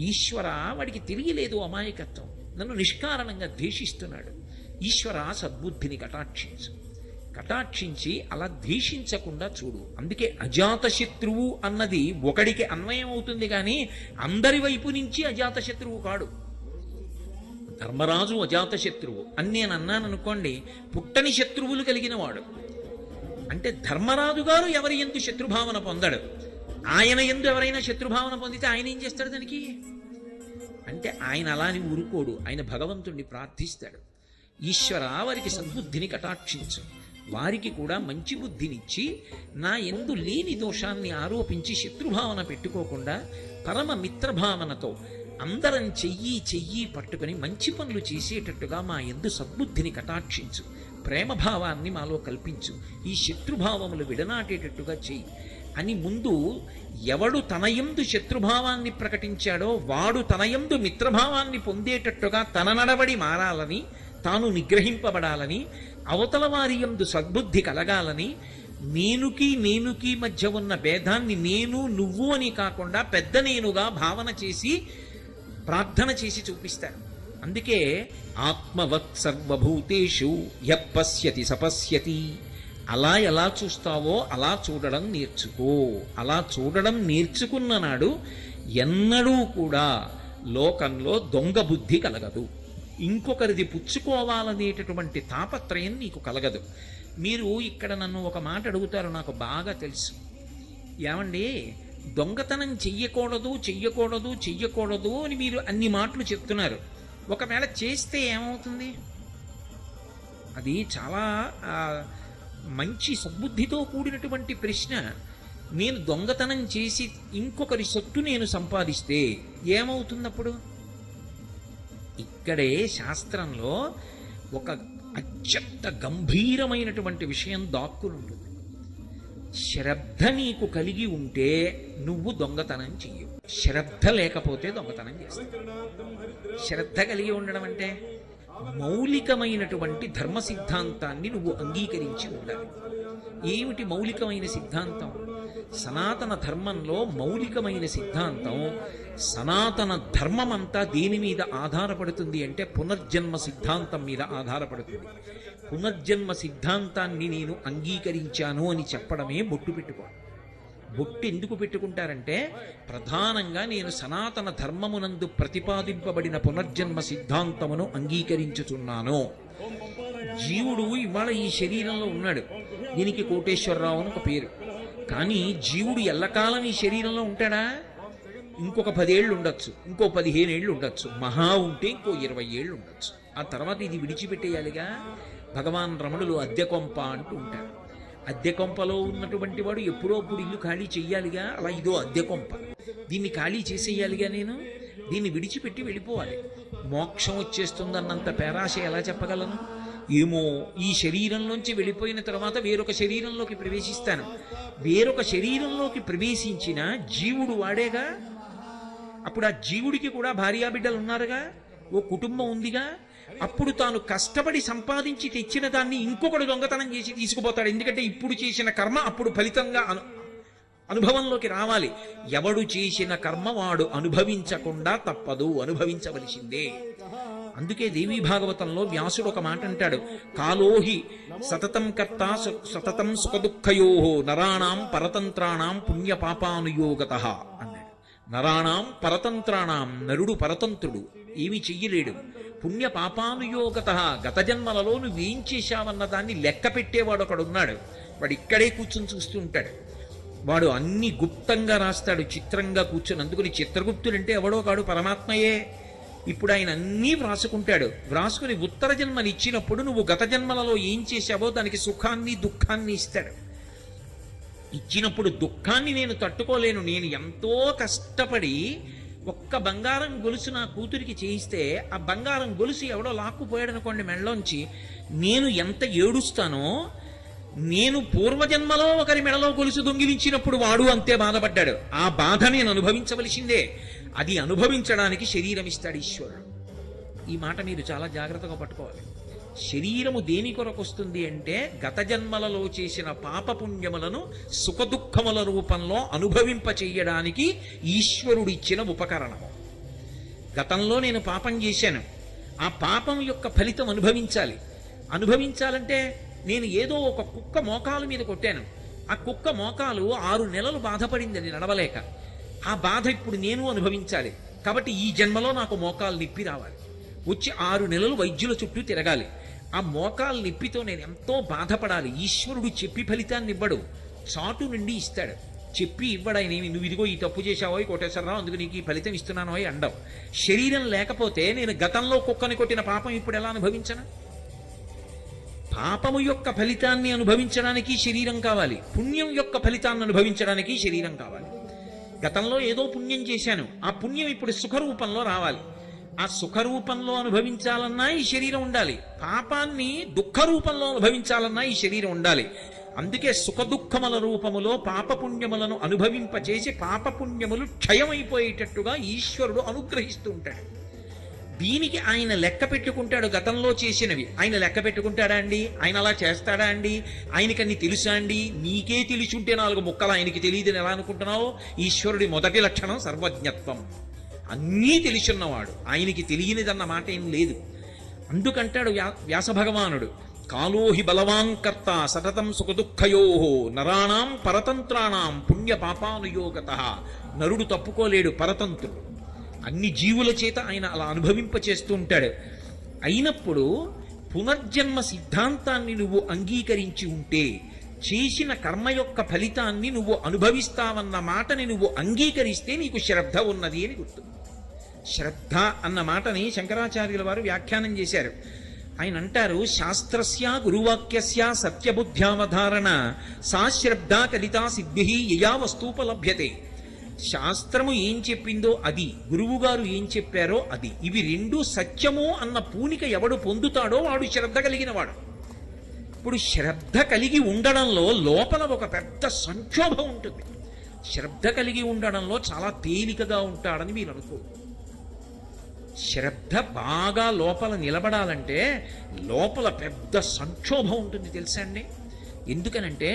ఈశ్వర వాడికి తెలియలేదు అమాయకత్వం, నన్ను నిష్కారణంగా ద్వేషిస్తున్నాడు. ఈశ్వర సద్బుద్ధిని కటాక్షించి అలా ద్వేషించకుండా చూడు. అందుకే అజాతశత్రువు అన్నది ఒకడికి అన్వయం అవుతుంది కానీ అందరి వైపు నుంచి అజాతశత్రువు కాడు. ధర్మరాజు అజాతశత్రువు అని నేను అన్నాను అనుకోండి, పుట్టని శత్రువులు కలిగిన వాడు. అంటే ధర్మరాజు గారు ఎవరి యందు శత్రుభావన పొందడు. ఆయన యందు ఎవరైనా శత్రుభావన పొందితే ఆయన ఏం చేస్తాడు దానికి? అంటే ఆయన అలాని ఊరుకోడు, ఆయన భగవంతుణ్ణి ప్రార్థిస్తాడు. ఈశ్వర వారికి సద్బుద్ధిని కటాక్షించు, వారికి కూడా మంచి బుద్ధినిచ్చి నా యందు లేని దోషాన్ని ఆరోపించి శత్రుభావన పెట్టుకోకుండా పరమ మిత్రభావనతో అందరం చెయ్యి పట్టుకుని మంచి పనులు చేసేటట్టుగా మా యందు సద్బుద్ధిని కటాక్షించు, ప్రేమభావాన్ని మాలో కల్పించు, ఈ శత్రుభావములు విడనాటేటట్టుగా చెయ్యి అని ముందు ఎవడు తనయందు శత్రుభావాన్ని ప్రకటించాడో వాడు తనయందు మిత్రభావాన్ని పొందేటట్టుగా తన నడవడి మారాలని, తాను నిగ్రహింపబడాలని, అవతల వారి యందు సద్బుద్ధి కలగాలని, నేనుకి మధ్య ఉన్న భేదాన్ని నేను నువ్వు అని కాకుండా పెద్ద నేనుగా భావన చేసి ప్రార్థన చేసి చూపిస్తాడు. అందుకే ఆత్మవత్ సర్వభూతేషు యప్పశ్యతి సపశ్యతి, అలా ఎలా చూస్తావో అలా చూడడం నేర్చుకో. అలా చూడడం నేర్చుకున్న నాడు ఎన్నడూ కూడా లోకంలో దొంగ బుద్ధి కలగదు, ఇంకొకరిది పుచ్చుకోవాలనేటటువంటి తాపత్రయం నీకు కలగదు. మీరు ఇక్కడ నన్ను ఒక మాట అడుగుతారు, నాకు బాగా తెలుసు. ఏమండి, దొంగతనం చెయ్యకూడదు అని మీరు అన్ని మాటలు చెప్తున్నారు. ఒకవేళ చేస్తే ఏమవుతుంది? అది చాలా మంచి సద్బుద్ధితో కూడినటువంటి ప్రశ్న. నేను దొంగతనం చేసి ఇంకొకరి సొత్తు నేను సంపాదిస్తే ఏమవుతున్నప్పుడు? ఇక్కడే శాస్త్రంలో ఒక అత్యంత గంభీరమైనటువంటి విషయం దాక్కుని ఉంటుంది. శ్రద్ధ నీకు కలిగి ఉంటే నువ్వు దొంగతనం చెయ్యవు, శ్రద్ధ లేకపోతే దొంగతనం చేస్తావు. శ్రద్ధ కలిగి ఉండడం అంటే మౌలికమైనటువంటి ధర్మ సిద్ధాంతాన్ని నువ్వు అంగీకరించి ఉండాలి. ఏమిటి మౌలికమైన సిద్ధాంతం? సనాతన ధర్మంలో మౌలికమైన సిద్ధాంతం, సనాతన ధర్మం అంతా దేని మీద ఆధారపడుతుంది అంటే పునర్జన్మ సిద్ధాంతం మీద ఆధారపడుతుంది. పునర్జన్మ సిద్ధాంతాన్ని నేను అంగీకరించాను అని చెప్పడమే బొట్టు పెట్టుకోవడం. బొట్టు ఎందుకు పెట్టుకుంటారంటే ప్రధానంగా నేను సనాతన ధర్మమునందు ప్రతిపాదింపబడిన పునర్జన్మ సిద్ధాంతమును అంగీకరించుచున్నాను. జీవుడు ఇవాళ ఈ శరీరంలో ఉన్నాడు, దీనికి కోటేశ్వరరావు అని ఒక పేరు. కానీ జీవుడు ఎల్లకాలం ఈ శరీరంలో ఉంటాడా? ఇంకొక 10 ఏళ్ళు ఉండొచ్చు, ఇంకో 15 ఏళ్ళు ఉండొచ్చు, మహా ఉంటే ఇంకో 20 ఏళ్ళు ఉండొచ్చు. ఆ తర్వాత ఇది విడిచిపెట్టేయాలిగా. భగవాన్ రమణులు అద్దె కొంప అంటూ ఉంటారు. అద్దె కొంపలో ఉన్నటువంటి వాడు ఎప్పుడో అప్పుడు ఇల్లు ఖాళీ చెయ్యాలిగా. అలా ఇదో అద్దె కొంప, దీన్ని ఖాళీ చేసేయాలిగా, నేను దీన్ని విడిచిపెట్టి వెళ్ళిపోవాలి. మోక్షం వచ్చేస్తుందన్నంత పేరాశ ఎలా చెప్పగలను? ఏమో, ఈ శరీరంలోంచి వెళ్ళిపోయిన తర్వాత వేరొక శరీరంలోకి ప్రవేశిస్తాను. వేరొక శరీరంలోకి ప్రవేశించిన జీవుడు వాడేగా. అప్పుడు ఆ జీవుడికి కూడా భార్యాబిడ్డలు ఉన్నారుగా, ఓ కుటుంబం ఉందిగా. అప్పుడు తాను కష్టపడి సంపాదించి తెచ్చిన దాన్ని ఇంకొకడు దొంగతనం చేసి తీసుకుపోతాడు. ఎందుకంటే ఇప్పుడు చేసిన కర్మ అప్పుడు ఫలితంగా అనుభవంలోకి రావాలి. ఎవడు చేసిన కర్మ వాడు అనుభవించకుండా తప్పదు, అనుభవించవలసిందే. అందుకే దేవీ భాగవతంలో వ్యాసుడు ఒక మాట అంటాడు, కాలోహి సతతం కర్త సతతం సుఖదుఃఖయో నరాణాం పరతంత్రాణం పుణ్యపాపానుయోగతః అన్నాడు. నరాణాం పరతంత్రాణం, నరుడు పరతంత్రుడు, ఏమి చెయ్యలేడు. పుణ్యపాపానుయోగతః, గత జన్మలలో నువ్వేం చేశావన్న దాన్ని లెక్క పెట్టేవాడు ఒకడున్నాడు. వాడు ఇక్కడే కూర్చుని చూస్తూ ఉంటాడు. వాడు అన్ని గుప్తంగా రాస్తాడు, చిత్రంగా కూర్చొని. అందుకని చిత్రగుప్తుడంటే ఎవడో కాడు, పరమాత్మయే. ఇప్పుడు ఆయన అన్నీ వ్రాసుకుంటాడు. వ్రాసుకుని ఉత్తర జన్మని ఇచ్చినప్పుడు నువ్వు గత జన్మలలో ఏం చేశావో దానికి సుఖాన్ని దుఃఖాన్ని ఇస్తాడు. ఇచ్చినప్పుడు దుఃఖాన్ని నేను తట్టుకోలేను, నేను ఎంతో కష్టపడి ఒక్క బంగారం గొలుసు నా కూతురికి చేయిస్తే ఆ బంగారం గొలుసు ఎవడో లాక్కుపోయాడు అనుకోండి మెడలోంచి, నేను ఎంత ఏడుస్తానో, నేను పూర్వజన్మలో ఒకరి మెడలో గొలుసు దొంగిలించినప్పుడు వాడు అంతే బాధపడ్డాడు. ఆ బాధ నేను అనుభవించవలసిందే. అది అనుభవించడానికి శరీరం ఇస్తాడు ఈశ్వరుడు. ఈ మాట మీరు చాలా జాగ్రత్తగా పట్టుకోవాలి. శరీరము దేని కొరకు వస్తుంది అంటే గత జన్మలలో చేసిన పాపపుణ్యములను సుఖదుఖముల రూపంలో అనుభవింప చెయ్యడానికి ఈశ్వరుడిచ్చిన ఉపకరణము. గతంలో నేను పాపం చేశాను, ఆ పాపం యొక్క ఫలితం అనుభవించాలంటే నేను ఏదో ఒక కుక్క మోకాలు మీద కొట్టాను, ఆ కుక్క మోకాలు 6 నెలలు బాధపడిందని నడవలేక, ఆ బాధ ఇప్పుడు నేను అనుభవించాలి. కాబట్టి ఈ జన్మలో నాకు మోకాలు నిప్పి రావాలి, వచ్చి 6 నెలలు వైద్యుల చుట్టూ తిరగాలి, ఆ మోకాలు నిప్పితో నేను ఎంతో బాధపడాలి. ఈశ్వరుడు చెప్పి ఫలితాన్ని ఇవ్వడు, చాటు నుండి ఇస్తాడు. చెప్పి ఇవ్వడాయనేమి, నువ్వు ఇదిగో ఈ తప్పు చేశావో కోటేశ్వరరావు అందుకు నీకు ఈ ఫలితం ఇస్తున్నానో అండవు. శరీరం లేకపోతే నేను గతంలో కుక్కని కొట్టిన పాపం ఇప్పుడు ఎలా అనుభవించను? పాపము యొక్క ఫలితాన్ని అనుభవించడానికి శరీరం కావాలి, పుణ్యం యొక్క ఫలితాన్ని అనుభవించడానికి శరీరం కావాలి. గతంలో ఏదో పుణ్యం చేశాను, ఆ పుణ్యం ఇప్పుడు సుఖరూపంలో రావాలి. ఆ సుఖరూపంలో అనుభవించాలన్నా ఈ శరీరం ఉండాలి, పాపాన్ని దుఃఖ రూపంలో అనుభవించాలన్నా ఈ శరీరం ఉండాలి. అందుకే సుఖదుఖముల రూపములో పాపపుణ్యములను అనుభవింపచేసి పాపపుణ్యములు క్షయమైపోయేటట్టుగా ఈశ్వరుడు అనుగ్రహిస్తూ ఉంటాడు. దీనికి ఆయన లెక్క పెట్టుకుంటాడు. గతంలో చేసినవి ఆయన లెక్క పెట్టుకుంటాడా అండి? ఆయన అలా చేస్తాడా అండి? ఆయనకన్నీ తెలుసా అండి? నీకే తెలుసుంటే 4 ముక్కలు ఆయనకి తెలియదని ఎలా అనుకుంటున్నావు? ఈశ్వరుడి మొదటి లక్షణం సర్వజ్ఞత్వం, అన్నీ తెలుసున్నవాడు, ఆయనకి తెలియనిదన్న మాట ఏం లేదు. అందుకంటాడు వ్యాస భగవానుడు, కాలోహి బలవాన్ కర్త సతతం సుఖదుఃఖయో నరాణం పరతంత్రాణం పుణ్య పాపానుయోగత. నరుడు తప్పుకోలేడు, పరతంత్రుడు. అన్ని జీవుల చేత ఆయన అలా అనుభవింపచేస్తూ ఉంటాడు. అయినప్పుడు పునర్జన్మ సిద్ధాంతాన్ని నువ్వు అంగీకరించి ఉంటే, చేసిన కర్మ యొక్క ఫలితాన్ని నువ్వు అనుభవిస్తావన్న మాటని నువ్వు అంగీకరిస్తే నీకు శ్రద్ధ ఉన్నది అని గుర్తు. శ్రద్ధ అన్న మాటని శంకరాచార్యుల వారు వ్యాఖ్యానం చేశారు. ఆయన అంటారు, శాస్త్రస్య గురువాక్యస్య సత్యబుద్ధ్యావధారణ సా శ్రద్ధ కలితా సిద్ధి యయా వస్తూపలభ్యతే. శాస్త్రము ఏం చెప్పిందో అది, గురువుగారు ఏం చెప్పారో అది, ఇవి 2 సత్యము అన్న పూనిక ఎవడు పొందుతాడో వాడు శ్రద్ధ కలిగిన వాడు. ఇప్పుడు శ్రద్ధ కలిగి ఉండడంలో లోపల ఒక పెద్ద సంక్షోభం ఉంటుంది. శ్రద్ధ కలిగి ఉండడంలో చాలా తేలికగా ఉంటాడని మీరు అనుకో. శ్రద్ధ బాగా లోపల నిలబడాలంటే లోపల పెద్ద సంక్షోభం ఉంటుంది తెలుసా అండి? ఎందుకనంటే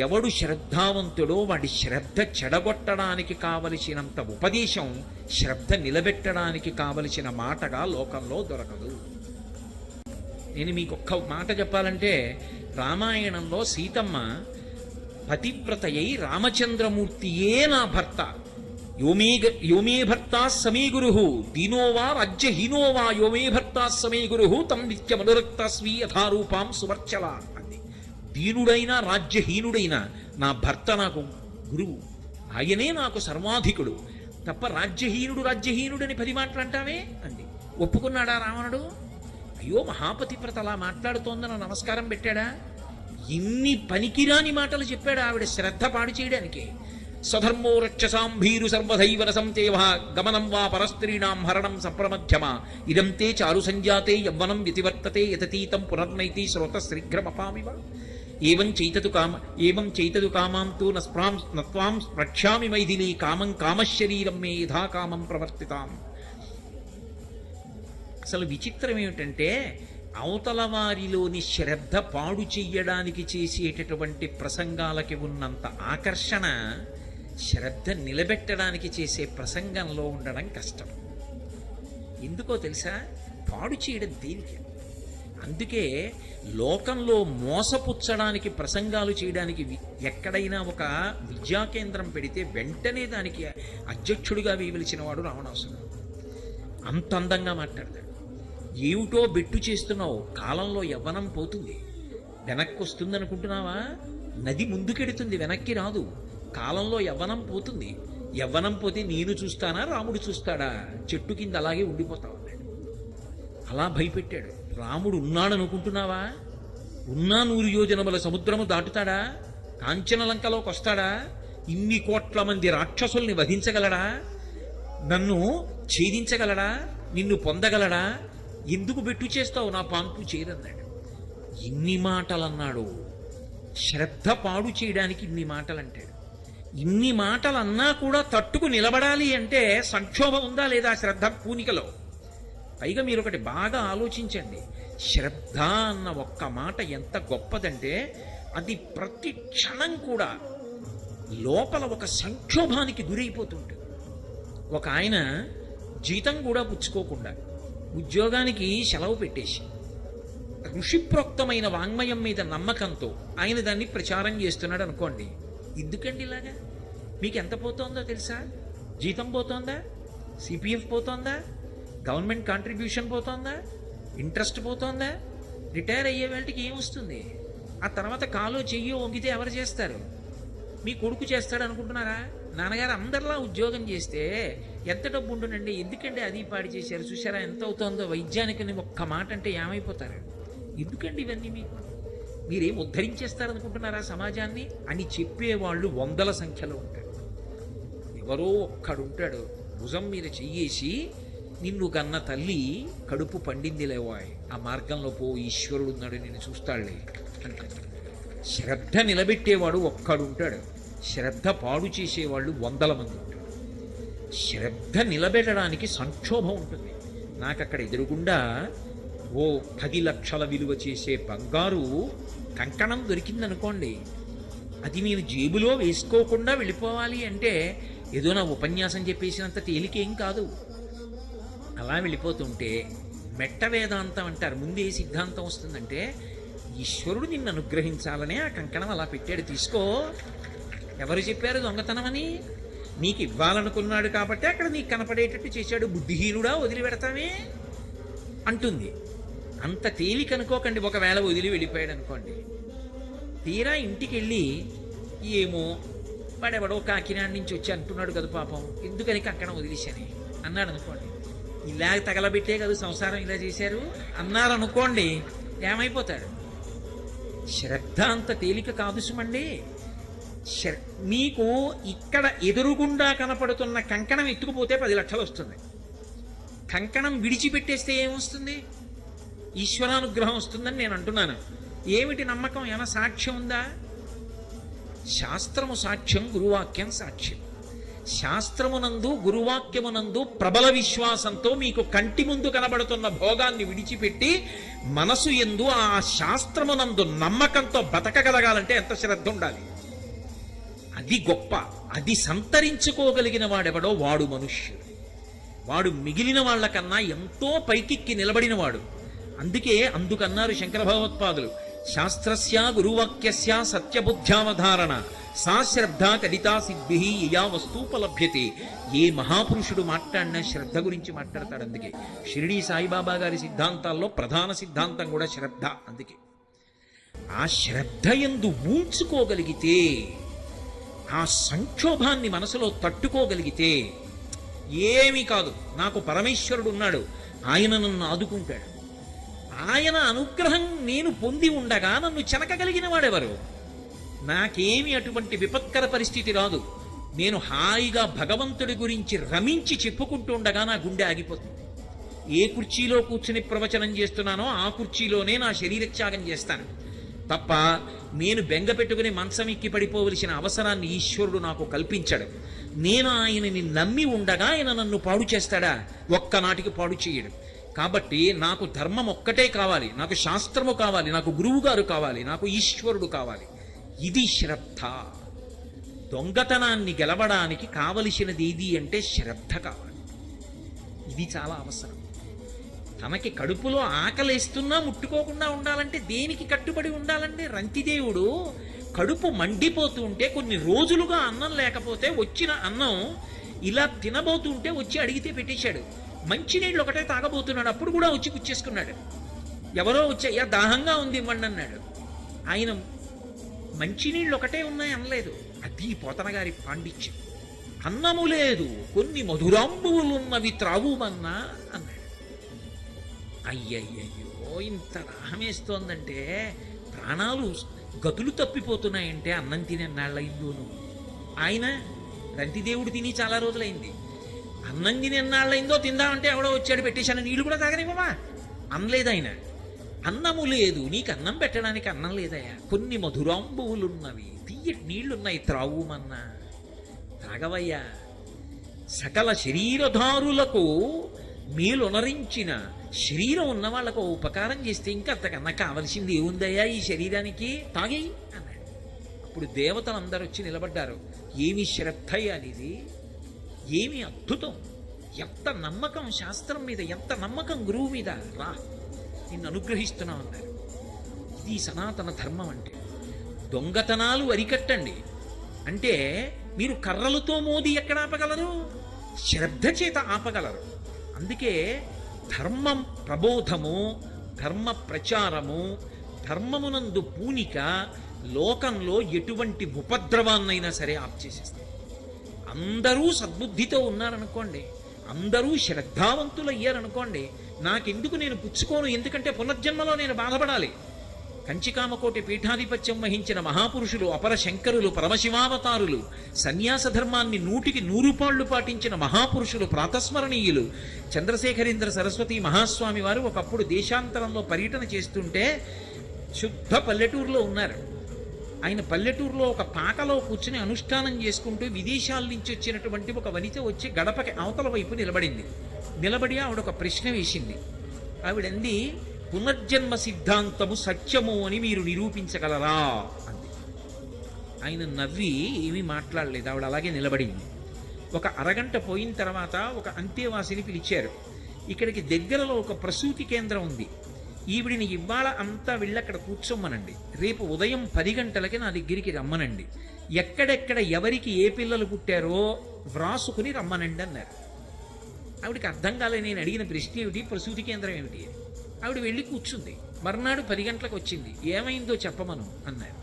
ఎవడు శ్రద్ధావంతుడో వాడి శ్రద్ధ చెడగొట్టడానికి కావలసినంత ఉపదేశం శ్రద్ధ నిలబెట్టడానికి కావలసిన మాటగా లోకంలో దొరకదు. నేను మీకు ఒక్క మాట చెప్పాలంటే, రామాయణంలో సీతమ్మ పతివ్రతయై రామచంద్రమూర్తియే నా భర్త, యోమే భర్తా సమీ గురు దీనోవా రాజ్యహీనోవా యోమే భర్తా సమీ గురు తం నిత్యమనురక్తస్వీ యథారూపాం సువర్చల అంది. దీనుడైన రాజ్యహీనుడైన నా భర్త నాకు గురువు, ఆయనే నాకు సర్వాధికుడు తప్ప రాజ్యహీనుడని 10 మాటలు అంటావే అంది. ఒప్పుకున్నాడా రావణుడు? అయ్యో మహాపతివ్రత అలా మాట్లాడుతోందని నమస్కారం పెట్టాడా? ఇన్ని పనికిరాని మాటలు చెప్పాడు ఆవిడ శ్రద్ధ పాడు చేయడానికి. స్వధర్మో రక్షసాం భీరు సర్వధైవన సంచేవ గమనం వా పరస్త్రీణాం హరణం సప్రమధ్యమ ఇదం తే చారు సంజాతే యవ్వనం వ్యతివర్తతే యతతీతం పునర్నైతి శ్రోత శీఘ్రమపామివ ఏవం చైతదు కామాంతు నత్వాం రక్ష్యామి మైథిలీ కామం కామశరీరం మే యథా కామం ప్రవర్తితాం. అసలు విచిత్రం ఏమిటంటే, అవతల వారిలోని శ్రద్ధ పాడు చెయ్యడానికి చేసేటటువంటి ప్రసంగాలకి ఉన్నంత ఆకర్షణ శ్రద్ధ నిలబెట్టడానికి చేసే ప్రసంగంలో ఉండడం కష్టం. ఎందుకో తెలుసా? పాడు చేయడం దేనికి? అందుకే లోకంలో మోసపుచ్చడానికి ప్రసంగాలు చేయడానికి ఎక్కడైనా ఒక విద్యా కేంద్రం పెడితే వెంటనే దానికి అధ్యక్షుడిగా వేయవలసిన వాడు రావణాసురుడు. అంత అందంగా మాట్లాడతాడు. ఏమిటో బెట్టు చేస్తున్నావు, కాలంలో యవ్వనం పోతుంది, వెనక్కి వస్తుంది అనుకుంటున్నావా? నది ముందుకెడుతుంది, వెనక్కి రాదు. కాలంలో యవ్వనం పోతుంది. యవ్వనం పోతే నేను చూస్తానా, రాముడు చూస్తాడా? చెట్టు కింద అలాగే ఉండిపోతావు అన్నాడు. అలా భయపెట్టాడు. రాముడు ఉన్నాడు అనుకుంటున్నావా? ఉన్నా 100 యోజనముల సముద్రము దాటుతాడా? కాంచనలంకలోకి వస్తాడా? ఇన్ని కోట్ల మంది రాక్షసుల్ని వధించగలడా? నన్ను ఛేదించగలడా? నిన్ను పొందగలడా? ఎందుకు బెట్టు చేస్తావు? నా పాన్పు చేరన్నాడు. ఇన్ని మాటలు అన్నాడు. శ్రద్ధ పాడు చేయడానికి ఇన్ని మాటలు అంటాడు. ఇన్ని మాటలు అన్నా కూడా తట్టుకు నిలబడాలి అంటే సంక్షోభం ఉందా లేదా శ్రద్ధ పూనికలో? పైగా మీరు ఒకటి బాగా ఆలోచించండి. శ్రద్ధ అన్న ఒక్క మాట ఎంత గొప్పదంటే, అది ప్రతి క్షణం కూడా లోపల ఒక సంక్షోభానికి గురైపోతుంటుంది. ఒక ఆయన జీతం కూడా పుచ్చుకోకుండా ఉద్యోగానికి సెలవు పెట్టేసి ఋషిప్రోక్తమైన వాంగ్మయం మీద నమ్మకంతో ఆయన దాన్ని ప్రచారం చేస్తున్నాడు అనుకోండి. ఎందుకండి ఇలాగా? మీకు ఎంత పోతోందో తెలుసా? జీతం పోతోందా? సిపిఎఫ్ పోతోందా? గవర్నమెంట్ కాంట్రిబ్యూషన్ పోతోందా? ఇంట్రెస్ట్ పోతోందా? రిటైర్ అయ్యే వాళ్ళకి ఏమొస్తుంది? ఆ తర్వాత కాలో చెయ్యో వంగితే ఎవరు చేస్తారు? మీ కొడుకు చేస్తాడు అనుకుంటున్నారా? నాన్నగారు అందరిలా ఉద్యోగం చేస్తే ఎంత డబ్బు ఉండునండి? ఎందుకండి అది పాడి చేశారు? చూసారా ఎంత అవుతుందో? వైద్యానికి ఒక్క మాట అంటే ఏమైపోతారు? ఎందుకండి ఇవన్నీ? మీరేం ఉద్ధరించేస్తారనుకుంటున్నారా సమాజాన్ని అని చెప్పేవాళ్ళు వందల సంఖ్యలో ఉంటారు. ఎవరో ఒక్కడుంటాడు భుజం మీద చెయ్యేసి, నిన్ను కన్న తల్లి కడుపు పండింది లేవాయ్, ఆ మార్గంలో పో, ఈశ్వరుడు ఉన్నాడు నిన్ను చూస్తాడులే అంటాడు. శ్రద్ధ నిలబెట్టేవాడు ఒక్కడుంటాడు, శ్రద్ధ పాడు చేసేవాళ్ళు వందల మంది ఉంటారు. శ్రద్ధ నిలబెట్టడానికి సంక్షోభం ఉంటుంది. నాకు అక్కడ ఎదురుగుండా ఓ 10 లక్షల విలువ చేసే బంగారు కంకణం దొరికిందనుకోండి, అది నేను జేబులో వేసుకోకుండా వెళ్ళిపోవాలి అంటే ఏదో నా ఉపన్యాసం చెప్పేసినంత తేలికేం కాదు. అలా వెళ్ళిపోతుంటే మెట్ట వేదాంతం అంటారు. ముందే సిద్ధాంతం వస్తుందంటే, ఈశ్వరుడు నిన్ను అనుగ్రహించాలనే ఆ కంకణం అలా పెట్టాడు, తీసుకో. ఎవరు చెప్పారు దొంగతనమని? నీకు ఇవ్వాలనుకున్నాడు కాబట్టి అక్కడ నీకు కనపడేటట్టు చేశాడు. బుద్ధిహీనుడా వదిలిపెడతామే అంటుంది. అంత తేలిక అనుకోకండి. ఒకవేళ వదిలి వెళ్ళిపోయాడు అనుకోండి, తీరా ఇంటికి వెళ్ళి ఏమో వాడెవడో కాకినాడ నుంచి వచ్చి అంటున్నాడు కదా పాపం, ఎందుకని కంకణం వదిలేశాని అన్నాడు అనుకోండి. ఇలా తగలబెట్టే కదా సంసారం ఇలా చేశారు అన్నారు అనుకోండి, ఏమైపోతాడు? శ్రద్ధ అంత తేలిక కాదు సుమండి. మీకు ఇక్కడ ఎదురుగుండా కనపడుతున్న కంకణం ఎత్తుకుపోతే 10 లక్షలు వస్తుంది. కంకణం విడిచిపెట్టేస్తే ఏమొస్తుంది? ఈశ్వరానుగ్రహం వస్తుందని నేను అంటున్నాను. ఏమిటి నమ్మకం? ఏమైనా సాక్ష్యం ఉందా? శాస్త్రము సాక్ష్యం, గురువాక్యం సాక్ష్యం. శాస్త్రమునందు గురువాక్యమునందు ప్రబల విశ్వాసంతో మీకు కంటి ముందు కనబడుతున్న భోగాన్ని విడిచిపెట్టి మనసు యందు ఆ శాస్త్రమునందు నమ్మకంతో బతకగలగాలంటే ఎంత శ్రద్ధ ఉండాలి? అది గొప్ప. అది సంతరించుకోగలిగిన వాడెవడో వాడు మనుష్యుడు. వాడు మిగిలిన వాళ్ళకన్నా ఎంతో పైకిక్కి నిలబడినవాడు. అందుకన్నారు శంకర భగవత్పాదులు, శాస్త్రస్య గురువాక్యస్య సత్యబుద్ధ్యావధారణ సా శ్రద్ధ కడితా సిద్ధి యయా వస్తూపలభ్యతే. ఏ మహాపురుషుడు మాట్లాడినా శ్రద్ధ గురించి మాట్లాడతాడు. అందుకే షిరిడీ సాయిబాబా గారి సిద్ధాంతాల్లో ప్రధాన సిద్ధాంతం కూడా శ్రద్ధ. అందుకే ఆ శ్రద్ధ యందు ఊంచుకోగలిగితే, ఆ సంక్షోభాన్ని మనసులో తట్టుకోగలిగితే ఏమీ కాదు. నాకు పరమేశ్వరుడు ఉన్నాడు, ఆయన నన్ను ఆదుకుంటాడు. ఆయన అనుగ్రహం నేను పొంది ఉండగా నన్ను చెనకగలిగిన వాడెవరు? నాకేమి అటువంటి విపత్కర పరిస్థితి రాదు. నేను హాయిగా భగవంతుడి గురించి రమించి చెప్పుకుంటూ ఉండగా నా గుండె ఆగిపోతుంది. ఏ కుర్చీలో కూర్చుని ప్రవచనం చేస్తున్నానో ఆ కుర్చీలోనే నా శరీరత్యాగం చేస్తాను తప్ప నేను బెంగ పెట్టుకుని మంచం ఎక్కి పడిపోవలసిన అవసరాన్ని ఈశ్వరుడు నాకు కల్పించాడు. నేను ఆయనని నమ్మి ఉండగా ఆయన నన్ను పాడు చేస్తాడా? ఒక్కనాటికి పాడు చేయడు. కాబట్టి నాకు ధర్మం ఒక్కటే కావాలి, నాకు శాస్త్రము కావాలి, నాకు గురువు గారు కావాలి, నాకు ఈశ్వరుడు కావాలి. ఇది శ్రద్ధ. దొంగతనాన్ని గెలవడానికి కావలసినది ఏది అంటే శ్రద్ధ కావాలి. ఇది చాలా అవసరం. తనకి కడుపులో ఆకలేస్తున్నా ముట్టుకోకుండా ఉండాలంటే దేనికి కట్టుబడి ఉండాలంటే, రంతిదేవుడు కడుపు మండిపోతూ ఉంటే కొన్ని రోజులుగా అన్నం లేకపోతే వచ్చిన అన్నం ఇలా తినబోతుంటే వచ్చి అడిగితే పెట్టేశాడు. మంచినీళ్ళు ఒకటే తాగబోతున్నాడు, అప్పుడు కూడా వచ్చి పుచ్చేసుకున్నాడు. ఎవరో వచ్చి దాహంగా ఉంది ఇవ్వండి అన్నాడు. ఆయన మంచినీళ్ళు ఒకటే ఉన్నాయి అనలేదు. అది పోతన గారి పాండిత్యం. అన్నము లేదు, కొన్ని మధురాంబువులున్నవి త్రావుమన్నా అన్నాడు. అయ్యయ్యో, ఇంత దాహమేస్తోందంటే, ప్రాణాలు గతులు తప్పిపోతున్నాయంటే అన్నం తినేనాళ్ళయిందోను. ఆయన రంతిదేవుడు తిని చాలా రోజులైంది. అన్నం తినేనాళ్ళయిందో తిందామంటే ఎవడో వచ్చాడు పెట్టేశాను, నీళ్ళు కూడా తాగనివ్వమా అనలేదు ఆయన. అన్నము లేదు, నీకు అన్నం పెట్టడానికి అన్నం లేదయా, కొన్ని మధురాంబువులున్నవి, తీయటి నీళ్లున్నాయి, త్రావుమన్నా తాగవయ్యా. సకల శరీరధారులకు మేలునరించిన శరీరం ఉన్న వాళ్ళకు ఉపకారం చేస్తే ఇంకా అంతకన్నా కావలసింది ఏముందయ్యా ఈ శరీరానికి, తాగి అన్నాడు. అప్పుడు దేవతలందరూ వచ్చి నిలబడ్డారు. ఏమి శ్రద్ధ అనేది, ఏమి అద్భుతం! ఎంత నమ్మకం శాస్త్రం మీద, ఎంత నమ్మకం గురువు మీద. రా, నిన్ను అనుగ్రహిస్తున్నాం అన్నారు. ఇది సనాతన ధర్మం అంటే. దొంగతనాలు అరికట్టండి అంటే మీరు కర్రలతో మోది ఎక్కడ ఆపగలరు? శ్రద్ధ చేత ఆపగలరు. అందుకే ధర్మం ప్రబోధము, ధర్మ ప్రచారము, ధర్మమునందు పూనిక లోకంలో ఎటువంటి ఉపద్రవాన్నైనా సరే ఆప్ చేసేస్తుంది. అందరూ సద్బుద్ధితో ఉన్నారనుకోండి, అందరూ శ్రద్ధావంతులు అయ్యారనుకోండి, నాకెందుకు, నేను పుచ్చుకోను, ఎందుకంటే పునర్జన్మలో నేను బాధపడాలి. కంచికామకోటి పీఠాధిపత్యం వహించిన మహాపురుషులు, అపర శంకరులు, పరమశివావతారులు, సన్యాస ధర్మాన్ని 100కి 100 పాళ్ళు పాటించిన మహాపురుషులు, ప్రాతస్మరణీయులు. చంద్రశేఖరేంద్ర సరస్వతి మహాస్వామి వారు ఒకప్పుడు దేశాంతరంలో పర్యటన చేస్తుంటే శుద్ధ పల్లెటూరులో ఉన్నారు. ఆయన పల్లెటూరులో ఒక పాకలో కూర్చుని అనుష్ఠానం చేసుకుంటూ విదేశాల నుంచి వచ్చినటువంటి ఒక వనిత వచ్చి గడపకి అవతల వైపు నిలబడింది. నిలబడి ఆవిడ ఒక ప్రశ్న వేసింది. ఆవిడంది, పునర్జన్మ సిద్ధాంతము సత్యము అని మీరు నిరూపించగలరా అంది. ఆయన నవ్వి ఏమీ మాట్లాడలేదు. ఆవిడ అలాగే నిలబడింది. ఒక అరగంట పోయిన తర్వాత ఒక అంతేవాసిని పిలిచారు. ఇక్కడికి దగ్గరలో ఒక ప్రసూతి కేంద్రం ఉంది, ఈవిడిని ఇవాళ అంతా వెళ్ళి అక్కడ కూర్చోమ్మనండి, రేపు ఉదయం 10 గంటలకి నా దగ్గరికి రమ్మనండి, ఎక్కడెక్కడ ఎవరికి ఏ పిల్లలు పుట్టారో వ్రాసుకుని రమ్మనండి అన్నారు. ఆవిడికి అర్థం కాలే. నేను అడిగిన ప్రశ్న ఏమిటి, ప్రసూతి కేంద్రం ఏమిటి. ఆవిడ వెళ్ళి కూర్చుంది. మర్నాడు 10 గంటలకు వచ్చింది. ఏమైందో చెప్పమను అన్నారు.